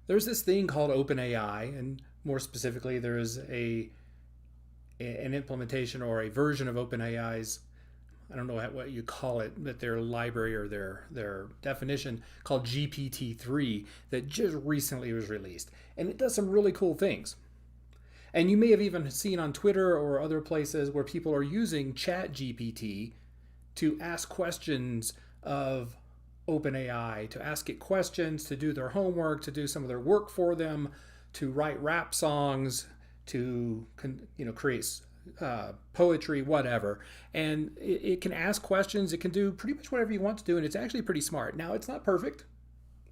There's this thing called OpenAI, and more specifically, there is an implementation or a version of OpenAI's, I don't know what you call it, but their library or their definition called GPT-3 that just recently was released, and it does some really cool things. And you may have even seen on Twitter or other places where people are using Chat GPT to ask questions of OpenAI, to ask it questions, to do their homework, to do some of their work for them, to write rap songs, to create poetry, whatever. And it can ask questions. It can do pretty much whatever you want to do, and it's actually pretty smart. Now, it's not perfect.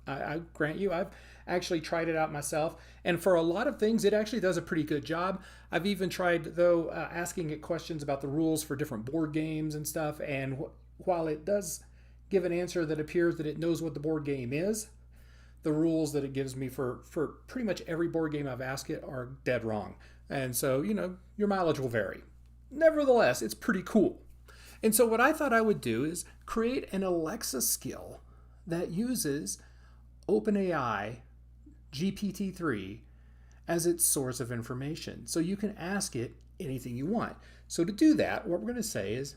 I grant you, I've actually tried it out myself, and for a lot of things, it actually does a pretty good job. I've even tried, though, asking it questions about the rules for different board games and stuff, and while it does give an answer that appears that it knows what the board game is, the rules that it gives me for pretty much every board game I've asked it are dead wrong. And so, your mileage will vary. Nevertheless, it's pretty cool. And so what I thought I would do is create an Alexa skill that uses OpenAI GPT-3 as its source of information. So you can ask it anything you want. So to do that, what we're going to say is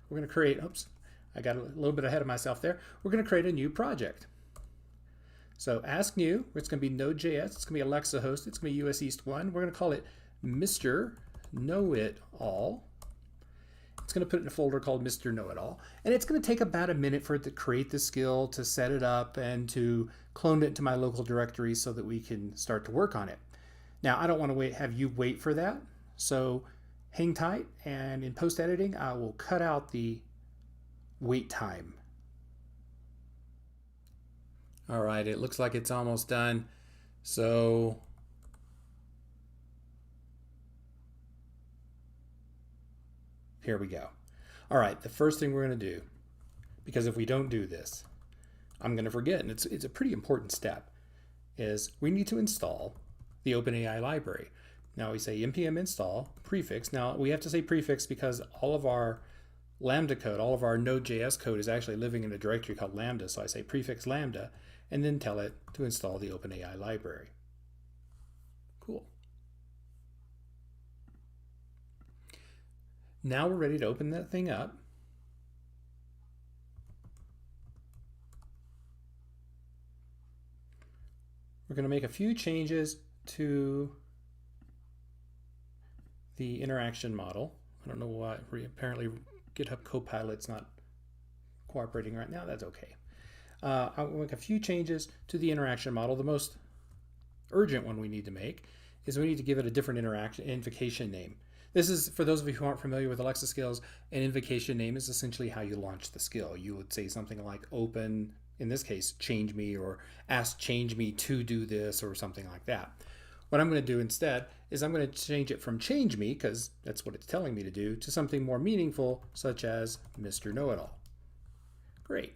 we're going to create, oops, I got a little bit ahead of myself there. We're going to create a new project. So ask new, it's going to be Node.js, it's going to be Alexa host, it's going to be US East 1. We're going to call it Mr. Know-It-All. It's going to put it in a folder called Mr. Know-It-All. And it's going to take about a minute for it to create the skill, to set it up, and to clone it to my local directory so that we can start to work on it. Now, I don't want to have you wait for that. So hang tight, and in post-editing, I will cut out the wait time. All right, it looks like it's almost done. So here we go. All right, the first thing we're going to do, because if we don't do this, I'm going to forget, and it's a pretty important step, is we need to install the OpenAI library. Now we say npm install prefix. Now we have to say prefix because all of our Lambda code, all of our Node.js code is actually living in a directory called Lambda. So I say prefix Lambda and then tell it to install the OpenAI library. Cool. Now we're ready to open that thing up. We're going to make a few changes to the interaction model. I don't know why. Apparently GitHub Copilot's not cooperating right now. That's okay. I'll make a few changes to the interaction model. The most urgent one we need to make is we need to give it a different invocation name. This is, for those of you who aren't familiar with Alexa skills, an invocation name is essentially how you launch the skill. You would say something like open, in this case, change me, or ask change me to do this, or something like that. What I'm going to do instead is I'm going to change it from change me, because that's what it's telling me to do, to something more meaningful, such as Mr. Know-It-All. Great.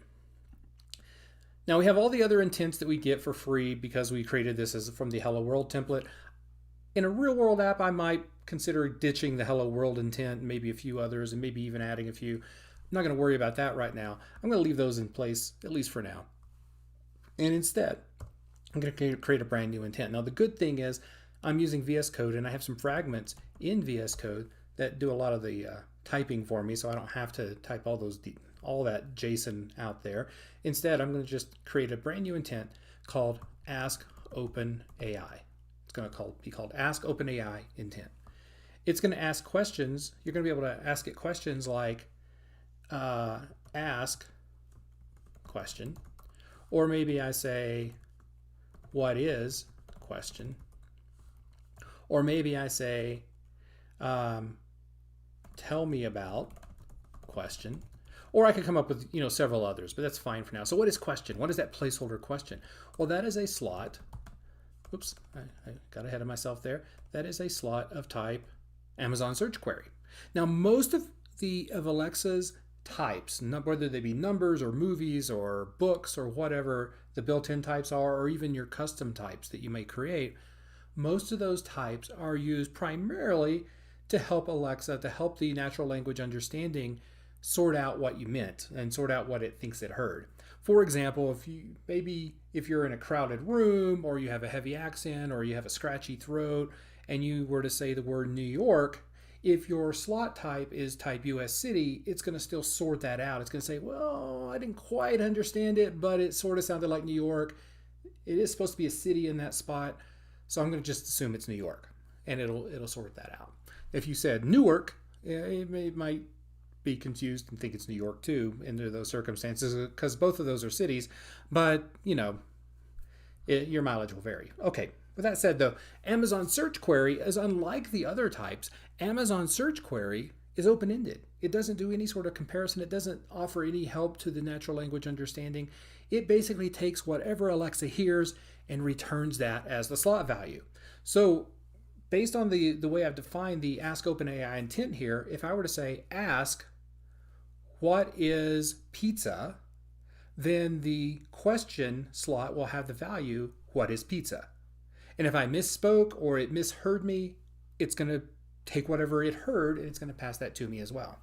Now we have all the other intents that we get for free because we created this as from the Hello World template. In a real world app, I might consider ditching the Hello World intent, maybe a few others, and maybe even adding a few. I'm not going to worry about that right now. I'm going to leave those in place, at least for now. And instead, I'm going to create a brand new intent. Now the good thing is I'm using VS Code, and I have some fragments in VS Code that do a lot of the typing for me, so I don't have to type all that JSON out there. Instead, I'm going to just create a brand new intent called Ask OpenAI. It's going to be called Ask OpenAI intent. It's going to ask questions. You're going to be able to ask it questions like ask question, or maybe I say what is question, or maybe I say tell me about question. Or I could come up with several others, but that's fine for now. So what is question? What is that placeholder question? Well, that is a slot. Oops, I got ahead of myself there. That is a slot of type Amazon search query. Now, most of Alexa's types, whether they be numbers or movies or books or whatever the built-in types are, or even your custom types that you may create, most of those types are used primarily to help Alexa, to help the natural language understanding sort out what you meant and sort out what it thinks it heard. For example, if you're in a crowded room, or you have a heavy accent, or you have a scratchy throat, and you were to say the word New York, if your slot type is type US city, it's going to still sort that out. It's going to say, well, I didn't quite understand it, but it sort of sounded like New York. It is supposed to be a city in that spot, so I'm going to just assume it's New York, and it'll sort that out. If you said Newark, it might be confused and think it's New York too under those circumstances, because both of those are cities, but your mileage will vary. Okay, with that said though, Amazon search query is unlike the other types. Amazon search query is open-ended. It doesn't do any sort of comparison. It doesn't offer any help to the natural language understanding. It basically takes whatever Alexa hears and returns that as the slot value. So based on the way I've defined the Ask OpenAI intent here, if I were to say ask what is pizza, then the question slot will have the value what is pizza. And if I misspoke or it misheard me, it's going to take whatever it heard and it's going to pass that to me as well.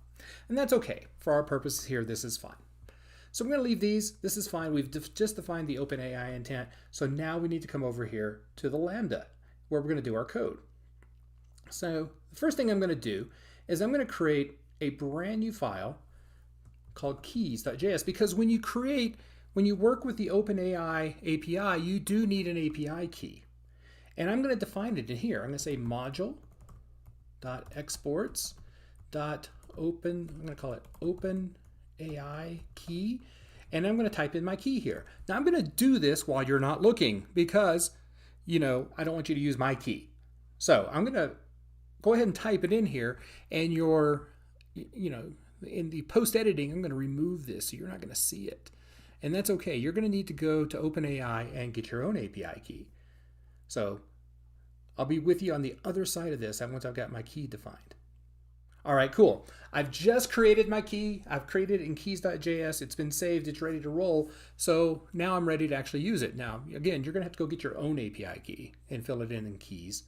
And that's okay. For our purposes here, this is fine. So I'm going to leave these. This is fine. We've just defined the OpenAI intent. So now we need to come over here to the Lambda, where we're going to do our code. So the first thing I'm going to do is I'm going to create a brand new file called keys.js, because when you work with the OpenAI API, you do need an API key. And I'm going to define it in here. I'm going to say module.exports.open, I'm going to call it OpenAI key, and I'm going to type in my key here. Now I'm going to do this while you're not looking, because I don't want you to use my key. So I'm going to go ahead and type it in here, and in the post-editing, I'm going to remove this so you're not going to see it. And that's okay. You're going to need to go to OpenAI and get your own API key. So I'll be with you on the other side of this once I've got my key defined. All right, cool. I've just created my key. I've created it in keys.js. It's been saved. It's ready to roll. So now I'm ready to actually use it. Now, again, you're going to have to go get your own API key and fill it in keys.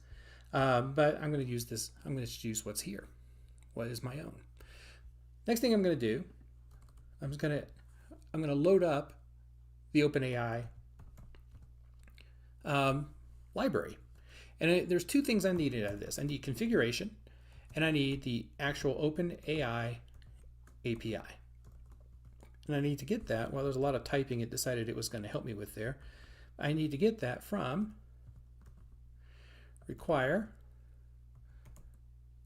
But I'm going to use this. I'm going to use what's here. What is my own? Next thing I'm going to do, I'm going to load up the OpenAI library. And there's two things I needed out of this. I need configuration, and I need the actual OpenAI API. And I need to get that, well, there's a lot of typing it decided it was going to help me with there. I need to get that from require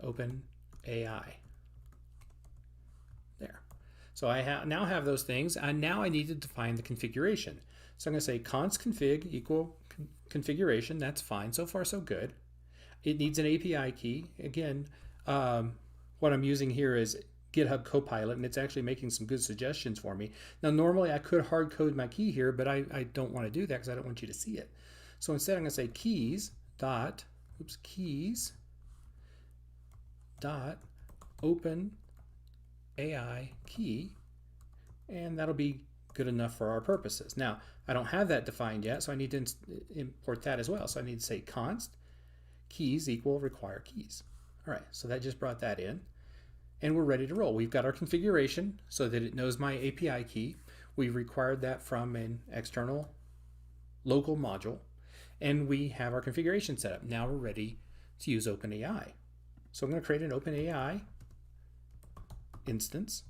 OpenAI. There. So I now have those things, and now I need to define the configuration. So I'm going to say const config equal configuration. That's fine. So far, so good. It needs an API key. Again, what I'm using here is GitHub Copilot, and it's actually making some good suggestions for me. Now, normally I could hard code my key here, but I don't want to do that because I don't want you to see it. So instead, I'm going to say keys dot open AI key, and that'll be good enough for our purposes. Now, I don't have that defined yet, so I need to import that as well. So I need to say const keys equal require keys. All right, so that just brought that in, and we're ready to roll. We've got our configuration so that it knows my API key. We've required that from an external local module, and we have our configuration set up. Now we're ready to use OpenAI. So I'm going to create an OpenAI instance,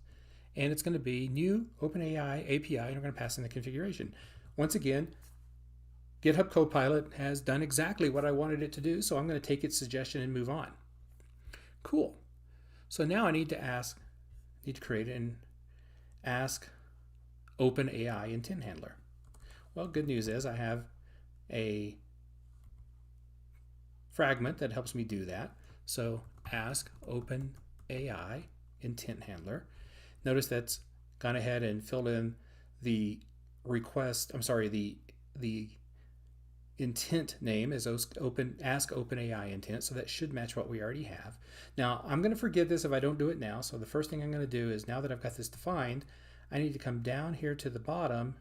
and it's going to be new OpenAI API, and I'm going to pass in the configuration. Once again, GitHub Copilot has done exactly what I wanted it to do, so I'm going to take its suggestion and move on. Cool. So now I need to create an Ask OpenAI intent handler. Well, good news is I have a fragment that helps me do that. So Ask OpenAI intent handler. Notice that's gone ahead and filled in the request, the intent name is Ask OpenAI intent, so that should match what we already have. Now, I'm going to forget this if I don't do it now, so the first thing I'm going to do is, now that I've got this defined, I need to come down here to the bottom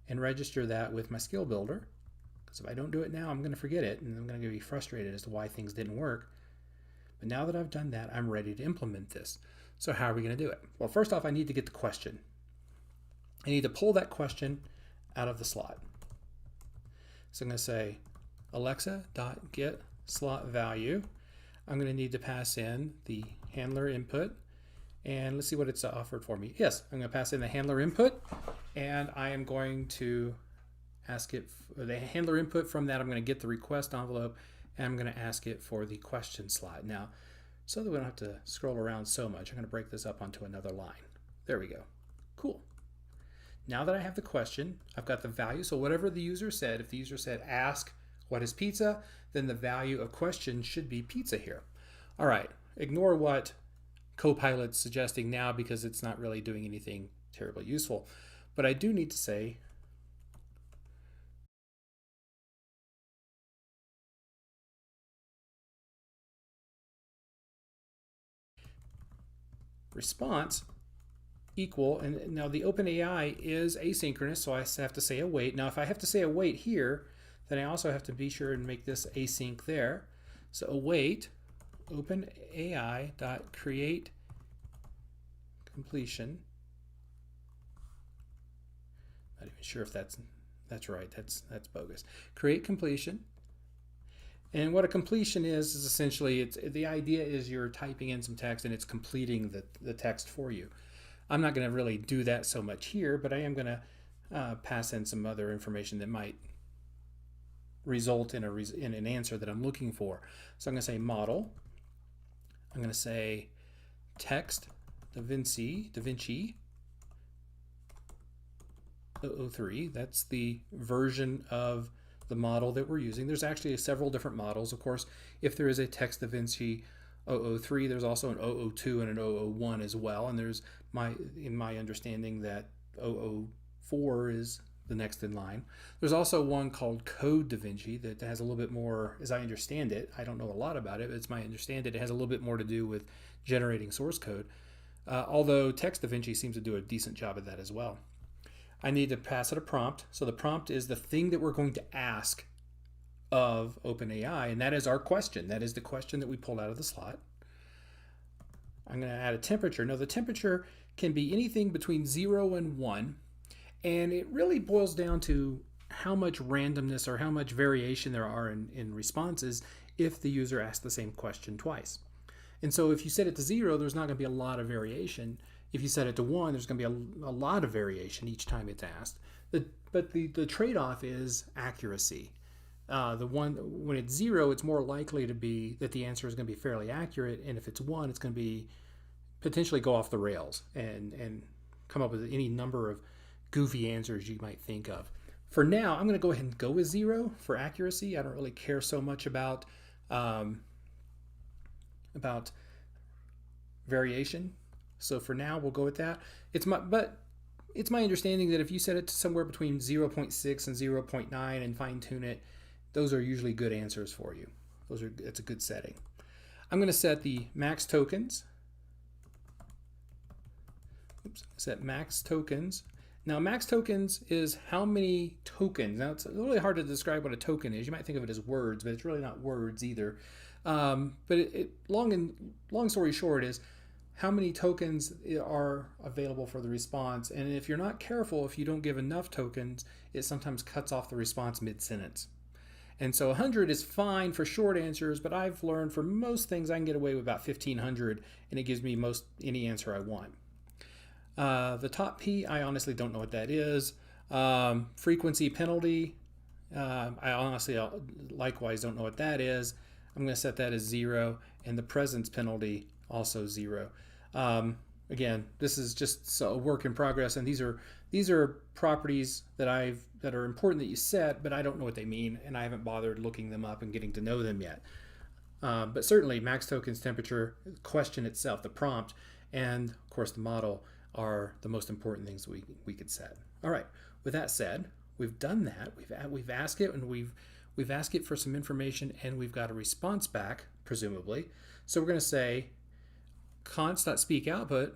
and register that with my skill builder, because if I don't do it now, I'm going to forget it, and I'm going to be frustrated as to why things didn't work. But now that I've done that, I'm ready to implement this. So how are we going to do it? Well, first off, I need to get the question. I need to pull that question out of the slot. So I'm going to say Alexa.get slot value. I'm going to need to pass in the handler input, and let's see what it's offered for me. Yes, I'm going to pass in the handler input, and I am going to ask it for the handler input. From that, I'm going to get the request envelope, and I'm going to ask it for the question slot. Now, so that we don't have to scroll around so much, I'm going to break this up onto another line. There we go. Cool. Now that I have the question, I've got the value. So whatever the user said, if the user said ask what is pizza, then the value of question should be pizza here. All right, ignore what Copilot's suggesting now because it's not really doing anything terribly useful. But I do need to say response equal, and now the OpenAI is asynchronous, so I have to say await. Now if I have to say await here, then I also have to be sure and make this async there. So await OpenAI.create completion. Not even sure if that's right. That's bogus. Create completion. And what a completion is essentially the idea is you're typing in some text and it's completing the text for you. I'm not going to really do that so much here, but I am going to pass in some other information that might result in an answer that I'm looking for. So I'm going to say model. I'm going to say text DaVinci 003. That's the version of the model that we're using. There's actually several different models. Of course, if there is a text DaVinci 003, there's also an 002 and an 001 as well. And there's in my understanding that 004 is the next in line. There's also one called Code DaVinci that has a little bit more, as I understand it, I don't know a lot about it, but it's my understanding it has a little bit more to do with generating source code. Although Text DaVinci seems to do a decent job of that as well. I need to pass it a prompt. So the prompt is the thing that we're going to ask of OpenAI, and that is our question. That is the question that we pulled out of the slot. I'm going to add a temperature. Now the temperature can be anything between 0 and 1, and it really boils down to how much randomness or how much variation there are in responses if the user asks the same question twice. And so if you set it to 0, there's not going to be a lot of variation. If you set it to 1, there's going to be a lot of variation each time it's asked. But the trade-off is accuracy. When it's 0, it's more likely to be that the answer is going to be fairly accurate, and if it's 1, it's going to be potentially go off the rails and come up with any number of goofy answers you might think of. For now, I'm going to go ahead and go with 0 for accuracy. I don't really care so much about variation. So for now, we'll go with that. But it's my understanding that if you set it to somewhere between 0.6 and 0.9 and fine tune it, those are usually good answers for you. It's a good setting. I'm going to set the max tokens. Set max tokens. Now max tokens is how many tokens. Now it's really hard to describe what a token is. You might think of it as words, but it's really not words either. But long story short is how many tokens are available for the response. And if you're not careful, if you don't give enough tokens, it sometimes cuts off the response mid-sentence. And so 100 is fine for short answers, but I've learned for most things I can get away with about 1,500, and it gives me any answer I want. The top P, I honestly don't know what that is. Frequency penalty, I honestly likewise don't know what that is. I'm going to set that as 0, and the presence penalty also 0. Again, this is just a work in progress, and these are properties that are important that you set, but I don't know what they mean, and I haven't bothered looking them up and getting to know them yet. But certainly, max tokens, temperature, question itself, the prompt, and of course the model are the most important things we could set. All right. With that said, we've done that. We've asked it, and we've asked it for some information, and we've got a response back, presumably. So we're going to say const.speakoutput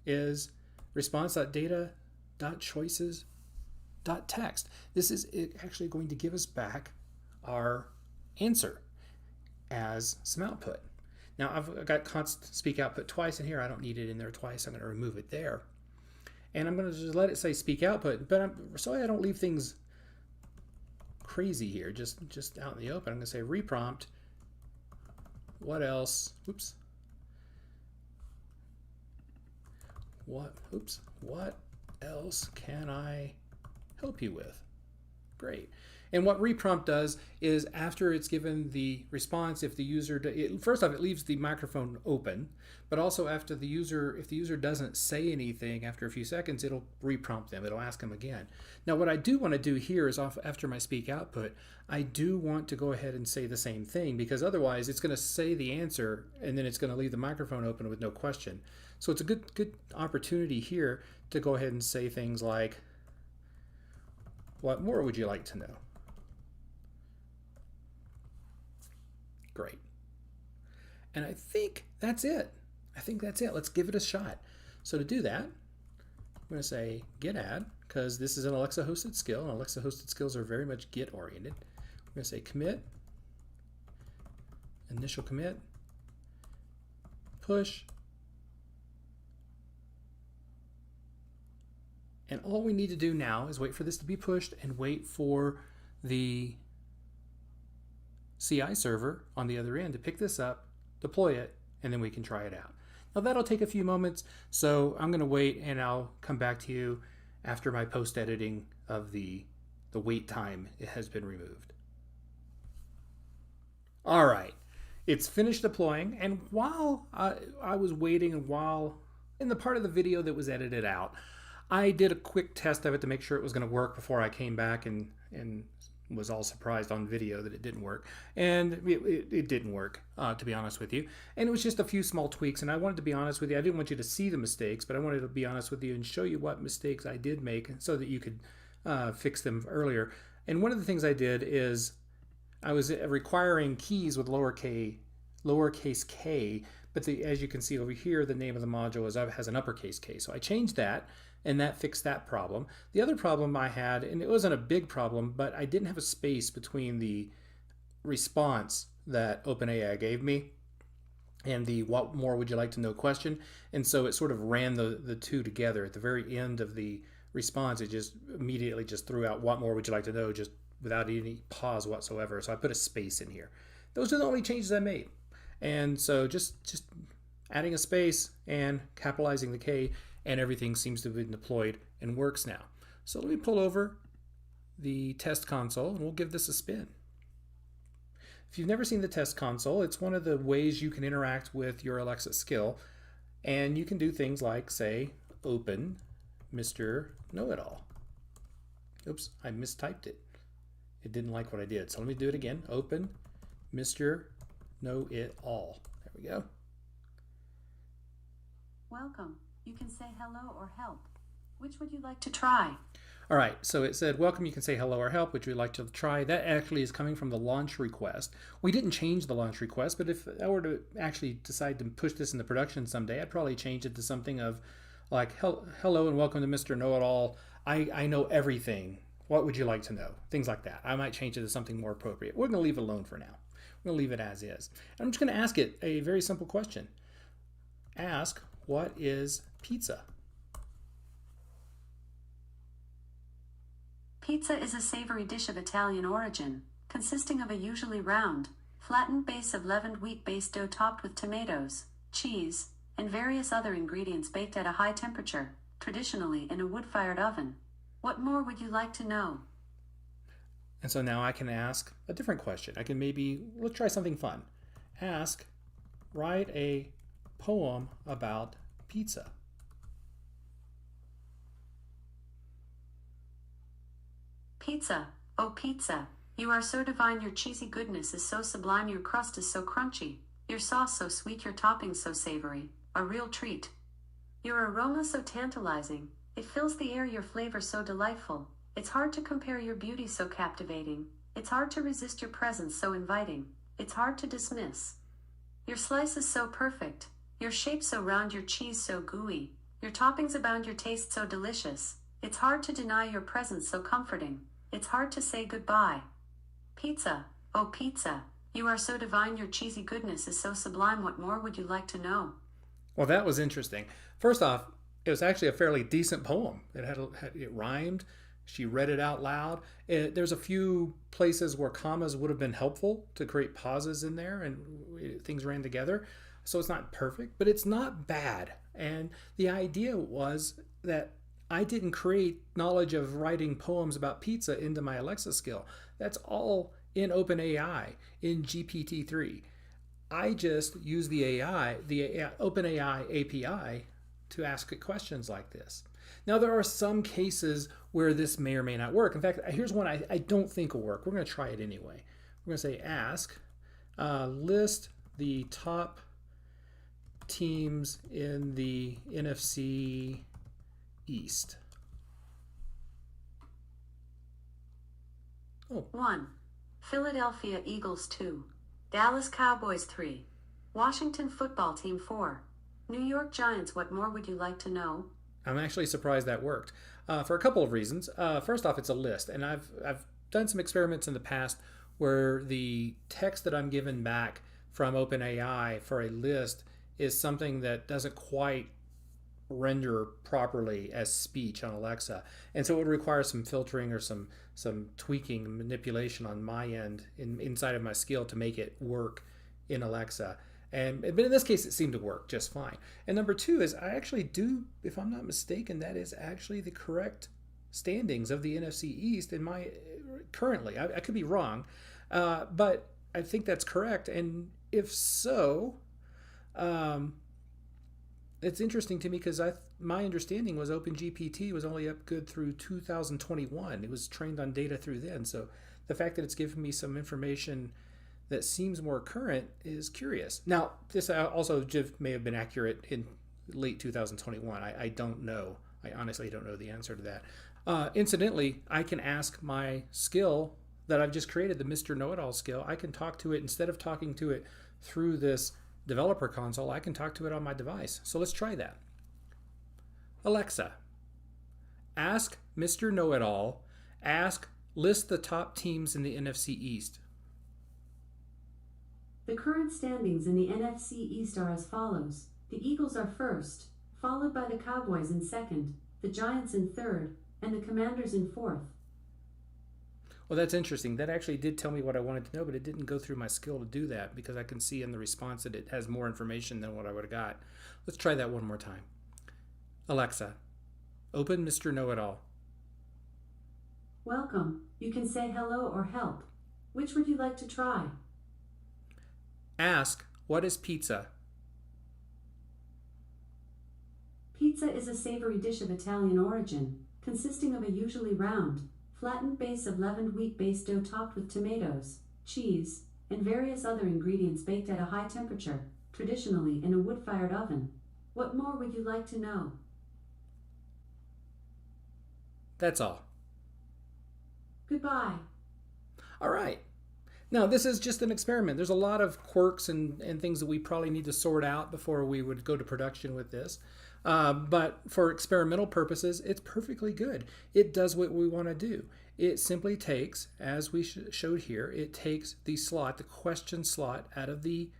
is response.data.choices.text. This is actually going to give us back our answer as some output. Now I've got const speak output twice in here. I don't need it in there twice. I'm going to remove it there. And I'm going to just let it say speak output, but so I don't leave things crazy here, just out in the open. I'm going to say reprompt. What else? Oops. What else can I help you with? Great. And what reprompt does is after it's given the response, if the user, first off, it leaves the microphone open, but also after the user, if the user doesn't say anything after a few seconds, it'll reprompt them. It'll ask them again. Now, what I do want to do here is after my speak output, I do want to go ahead and say the same thing, because otherwise it's going to say the answer and then it's going to leave the microphone open with no question. So it's a good opportunity here to go ahead and say things like, what more would you like to know? Great. And I think that's it. Let's give it a shot. So to do that, I'm going to say get add, because this is an Alexa hosted skill, and Alexa hosted skills are very much get oriented. I'm going to say commit, initial commit, push, and all we need to do now is wait for this to be pushed and wait for the CI server on the other end to pick this up, deploy it, and then we can try it out. Now that'll take a few moments, so I'm going to wait and I'll come back to you after my post editing of the wait time has been removed. All right, it's finished deploying, and while I was waiting and while in the part of the video that was edited out, I did a quick test of it to make sure it was going to work before I came back and was all surprised on video that it didn't work. And it didn't work, to be honest with you. And it was just a few small tweaks, and I wanted to be honest with you. I didn't want you to see the mistakes, but I wanted to be honest with you and show you what mistakes I did make so that you could fix them earlier. And one of the things I did is I was requiring keys with lowercase k, but as you can see over here, the name of the module has an uppercase K. So I changed that, and that fixed that problem. The other problem I had, and it wasn't a big problem, but I didn't have a space between the response that OpenAI gave me and the what more would you like to know question. And so it sort of ran the two together. At the very end of the response, it just immediately just threw out what more would you like to know, just without any pause whatsoever. So I put a space in here. Those are the only changes I made. And so just adding a space and capitalizing the K, and everything seems to have been deployed and works now. So let me pull over the test console and we'll give this a spin. If you've never seen the test console, it's one of the ways you can interact with your Alexa skill, and you can do things like, say, open Mr. Know-It-All. Oops, I mistyped it. It didn't like what I did. So let me do it again. Open Mr. Know-It-All. There we go. Welcome. You can say hello or help. Which would you like to try? All right, so it said, welcome, you can say hello or help, which we'd like to try. That actually is coming from the launch request. We didn't change the launch request, but if I were to actually decide to push this into production someday, I'd probably change it to something of like, hello and welcome to Mr. Know-It-All. I know everything. What would you like to know? Things like that. I might change it to something more appropriate. We're going to leave it alone for now. We're going to leave it as is. And I'm just going to ask it a very simple question. Ask, what is pizza? Pizza is a savory dish of Italian origin, consisting of a usually round, flattened base of leavened wheat-based dough topped with tomatoes, cheese, and various other ingredients baked at a high temperature, traditionally in a wood-fired oven. What more would you like to know? And so now I can ask a different question. I can let's try something fun. Write a poem about pizza. Pizza, oh pizza, you are so divine, your cheesy goodness is so sublime, your crust is so crunchy, your sauce so sweet, your toppings so savory, a real treat. Your aroma so tantalizing, it fills the air, your flavor so delightful, it's hard to compare, your beauty so captivating, it's hard to resist, your presence so inviting, it's hard to dismiss. Your slice is so perfect, your shape so round, your cheese so gooey, your toppings abound, your taste so delicious, it's hard to deny, your presence so comforting, it's hard to say goodbye. Pizza, oh pizza, you are so divine, your cheesy goodness is so sublime, what more would you like to know? Well, that was interesting. First off, It was actually a fairly decent poem. It rhymed. She read it out loud. There's a few places where commas would have been helpful to create pauses in there and things ran together. So it's not perfect, but it's not bad. And the idea was that I didn't create knowledge of writing poems about pizza into my Alexa skill. That's all in OpenAI, in GPT-3. I just use the OpenAI API to ask it questions like this. Now, there are some cases where this may or may not work. In fact, here's one I don't think will work. We're going to try it anyway. We're going to say ask, list the top teams in the NFC East. Oh. 1. Philadelphia Eagles 2. Dallas Cowboys 3. Washington Football Team 4. New York Giants. What more would you like to know? I'm actually surprised that worked for a couple of reasons. First off, it's a list, and I've done some experiments in the past where the text that I'm given back from OpenAI for a list is something that doesn't quite render properly as speech on Alexa, and so it would require some filtering or some tweaking, manipulation on my end inside of my skill to make it work in Alexa. But in this case, it seemed to work just fine. And number two is I actually do, if I'm not mistaken, that is actually the correct standings of the NFC East in my currently. I could be wrong, but I think that's correct. And if so, it's interesting to me because my understanding was OpenGPT was only up good through 2021. It was trained on data through then. So the fact that it's given me some information that seems more current is curious. Now, this also may have been accurate in late 2021. I don't know. I honestly don't know the answer to that. Incidentally, I can ask my skill that I've just created, the Mr. Know-It-All skill. I can talk to it instead of talking to it through this developer console. I can talk to it on my device. So let's try that. Alexa, ask Mr. Know-It-All, list the top teams in the NFC East. The current standings in the NFC East are as follows. The Eagles are first, followed by the Cowboys in second, the Giants in third, and the Commanders in fourth. Well, that's interesting. That actually did tell me what I wanted to know, but it didn't go through my skill to do that because I can see in the response that it has more information than what I would have got. Let's try that one more time. Alexa, open Mr. Know-It-All. Welcome. You can say hello or help. Which would you like to try? Ask, what is pizza? Pizza is a savory dish of Italian origin, consisting of a usually round, flattened base of leavened wheat-based dough topped with tomatoes, cheese, and various other ingredients baked at a high temperature, traditionally in a wood-fired oven. What more would you like to know? That's all. Goodbye. All right. Now, this is just an experiment. There's a lot of quirks and things that we probably need to sort out before we would go to production with this. But for experimental purposes, it's perfectly good. It does what we want to do. It simply takes, as we showed here, it takes the question slot out of the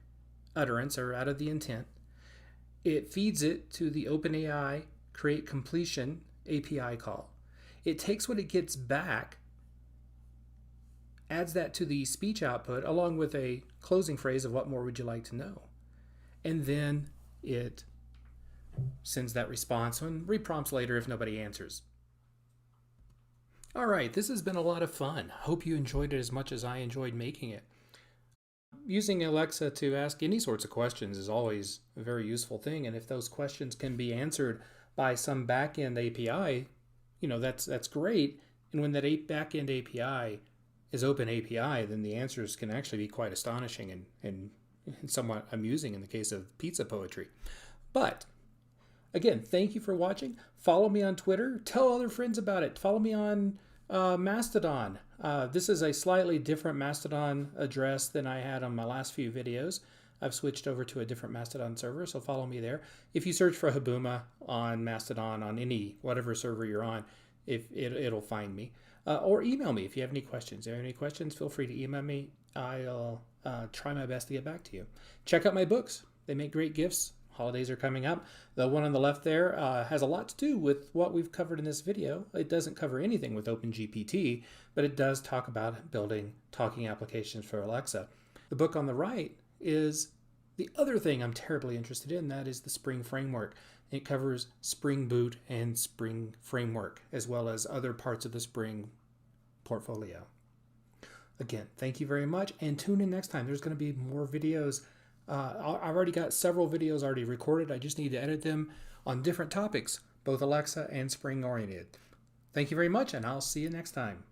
utterance or out of the intent. It feeds it to the OpenAI create completion API call. It takes what it gets back, adds that to the speech output along with a closing phrase of what more would you like to know. And then it sends that response and reprompts later if nobody answers. All right, this has been a lot of fun. Hope you enjoyed it as much as I enjoyed making it. Using Alexa to ask any sorts of questions is always a very useful thing, and if those questions can be answered by some back-end API, that's great. And when that back-end API is open API, then the answers can actually be quite astonishing and somewhat amusing in the case of pizza poetry. But again, thank you for watching. Follow me on Twitter. Tell other friends about it. Follow me on Mastodon. This is a slightly different Mastodon address than I had on my last few videos. I've switched over to a different Mastodon server, so follow me there. If you search for Habuma on Mastodon on whatever server you're on, it'll find me. Or email me if you have any questions. If you have any questions, feel free to email me. I'll try my best to get back to you. Check out my books. They make great gifts, Holidays are coming up. The one on the left there has a lot to do with what we've covered in this video. It doesn't cover anything with OpenGPT, but it does talk about building talking applications for Alexa. The book on the right is the other thing I'm terribly interested in, that is the Spring Framework. It covers Spring Boot and Spring Framework, as well as other parts of the Spring portfolio. Again, thank you very much, and tune in next time. There's going to be more videos. I've already got several videos already recorded. I just need to edit them on different topics, both Alexa and Spring oriented. Thank you very much, and I'll see you next time.